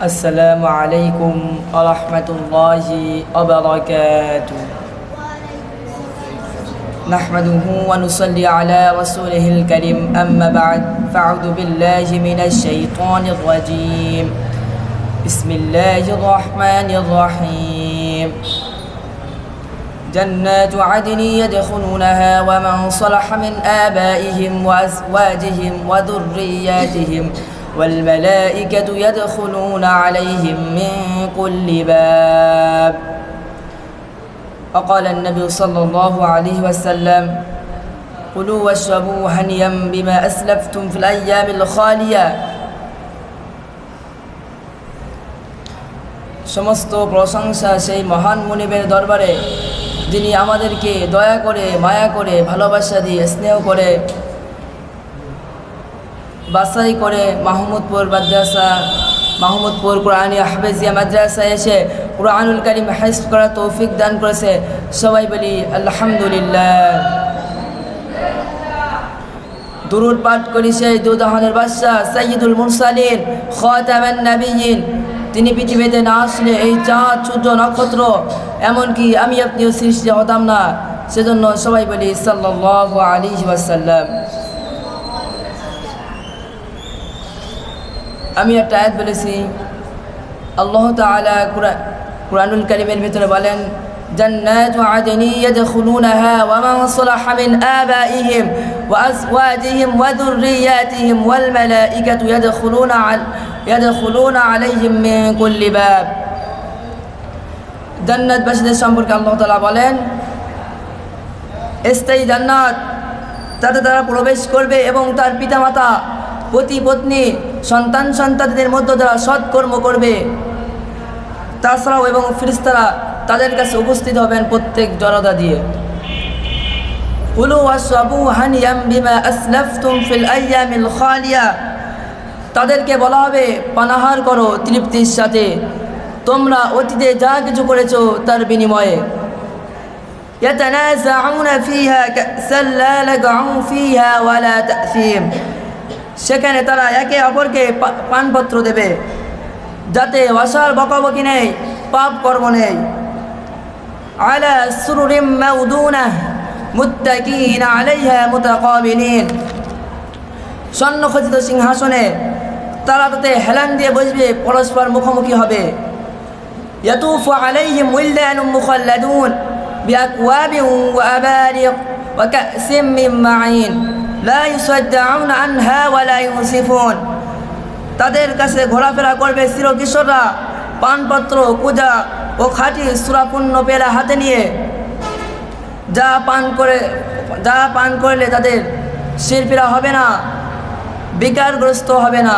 السلام عليكم ورحمة الله وبركاته نحمده ونصلي على رسوله الكريم أما بعد فأعوذ بالله من الشيطان الرجيم بسم الله الرحمن الرحيم جنات عدن يدخلونها ومن صلح من آبائهم وأزواجهم وذرياتهم والملائكة يدخلون عليهم من كل باب وقال النبي صلى الله عليه وسلم كلوا واشربوا هنيئا بما أسلفتم في الأيام الخالية সমস্ত প্রশংসা সেই মহান মুনিবের দরবারে যিনি আমাদেরকে দয়া করে মায়া করে ভালোবাসা দিয়ে স্নেহ করে বাছাই করে মাহমুদপুর কোরআনী হাফেজিয়া মাদ্রাসায় এসে কোরআনুল কারীম হিফজ করার তৌফিক দান করেছে। সবাই বলি আলহামদুলিল্লাহ। দুরূদ পাঠ করি সেই দুজাহানের বাদশাহ সাইয়্যিদুল মুরসালিন খাতামান নবিয়্যিন। তিনি পৃথিবীতে না আসলে এই চাঁদ সূর্য নক্ষত্র এমনকি আমি আপনিও সৃষ্টি হতাম না। সেজন্য সবাই বলি সাল্লাল্লাহু আলাইহি ওয়াসাল্লাম। আমি একটা আয়াত বলেছি, আল্লাহ তাআলা কুরআনুল কারীমের ভিতরে বলেন জান্নাতু আদনি ইয়াদখুলুনাহা ওয়া মান সালাহা মিন আবাইহিম ওয়া আজওয়াজিহিম ওয়া যুররিয়াতিহিম ওয়াল মালাইকাতু ইয়াদখুলুনা আলাইহিম মিন কুল্লি বাব। জান্নাতবাসীদের সম্পর্কে আল্লাহ তাআলা বলেন স্থায়ী জান্নাত, তাতে তারা প্রবেশ করবে এবং তার পিতামাতা পতি পত্নী সন্তানদের মধ্যে যারা সৎকর্ম করবে তাছাড়াও এবং ফেরেশতারা তাদের কাছে উপস্থিত হবেন প্রত্যেক জনতা দিয়ে। কুলু ওয়াশরাবু হানিয়াম বিমা আসলাফতুম ফিল আইয়ামিল খালিয়া। তাদেরকে বলা হবে পানাহার করো তৃপ্তির সাথে তোমরা অতীতে যা কিছু করেছো তার বিনিময়ে। ইয়াতানাযাউনা ফিহা কাসাল লা লাগাউ ফিহা ওয়ালা তাসীম। সেখানে তারা একে অপরকে পানপত্র দেবে যাতে অসার বকাবকি নেই, পাপ কর্ম নেই। আলা সুরুরিম মাউদুনাহ মুত্তাকিনা আলাইহা মুতাকাবিলিন। স্বর্ণখচিত সিংহাসনে তারা তাতে হেলান দিয়ে বসবে, পরস্পর মুখোমুখি হবে। ইয়াতুফু আলাইহিম উইলদানুম মুখাল্লাদুন বিআকওয়াবিন ওয়া আবারিক ওয়া কাসিম মিন মাঈন লা ইউসাদ্দাউনা আনহা ওয়া লা ইউসিফুন। তাদের কাছে ঘোরাফেরা করবে চিরকিশোররা পানপত্র কুজা ও খাঁটি সুরাপূর্ণ পেলা হাতে নিয়ে, যা পান করলে তাদের শিরফিরা হবে না, বিকারগ্রস্ত হবে না।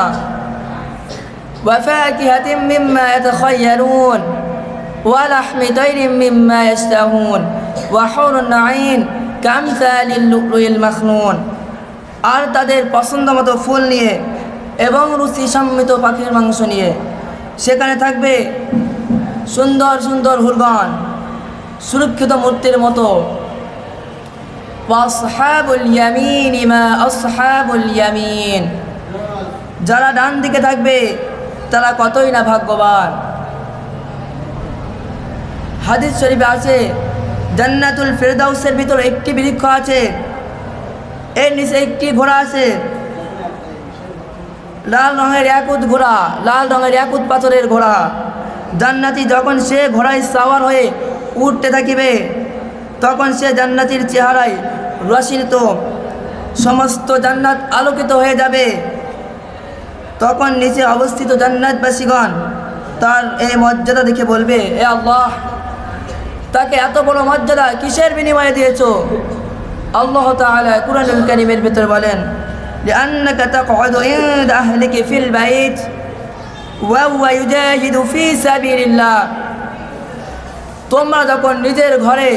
ওয়া ফাকিহাতিম মিম্মা ইয়াতাখায়্যারুন ওয়া লাহমি তায়রিম মিম্মা ইয়াশতাহুন ওয়া হুরুন আইন কামসালিল লু'লুইল মাখনুন। আর তাদের পছন্দ মতো ফুল নিয়ে এবং রুচি সম্মিত পাখির মাংস নিয়ে সেখানে থাকবে সুন্দর সুন্দর হুরগান সুরক্ষিত মূর্তির মতো। ওয়াসহাবুল ইয়ামিন মা আসহাবুল ইয়ামিন। যারা ডান দিকে থাকবে তারা কতই না ভাগ্যবান। হাদিস শরীফে আছে জান্নাতুল ফেরদাউসের ভিতরে একটি বৃক্ষ আছে, এর নিচে একটি ঘোড়া আছে, লাল রঙের ইয়াকুত পাথরের ঘোড়া। জান্নাতি যখন সে ঘোড়ায় সাওয়ার হয়ে উঠতে থাকিবে তখন সে জান্নাতির চেহারায় রোশনিত সমস্ত জান্নাত আলোকিত হয়ে যাবে। তখন নিচে অবস্থিত জান্নাতবাসীগণ তার এই মর্যাদা দেখে বলবে, এ আল্লাহ, তাকে এত বড় মর্যাদা কিসের বিনিময়ে দিয়েছো? আল্লাহ তাআলা কুরআনুল কারীমের ভিতরে বলেন লিআন্নাকা তাকউদু ইনদা আহলিকা ফিল বাইত ওয়া হুয়া ইউজাহিদু ফি সাবিলিল্লাহ। তোমরা যখন নিজের ঘরে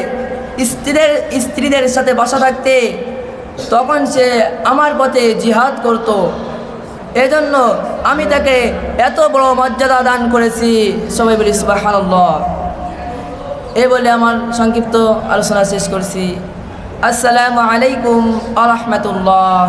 স্ত্রীদের সাথে বসা থাকতে তখন সে আমার পথে জিহাদ করত, এজন্য আমি তাকে এত বড় মর্যাদা দান করেছি। সবাই বলি সুবহানাল্লাহ। এই বলে আমার সংক্ষিপ্ত আলোচনা শেষ করছি। আসসালামু আলাইকুম ওয়া রাহমাতুল্লাহ।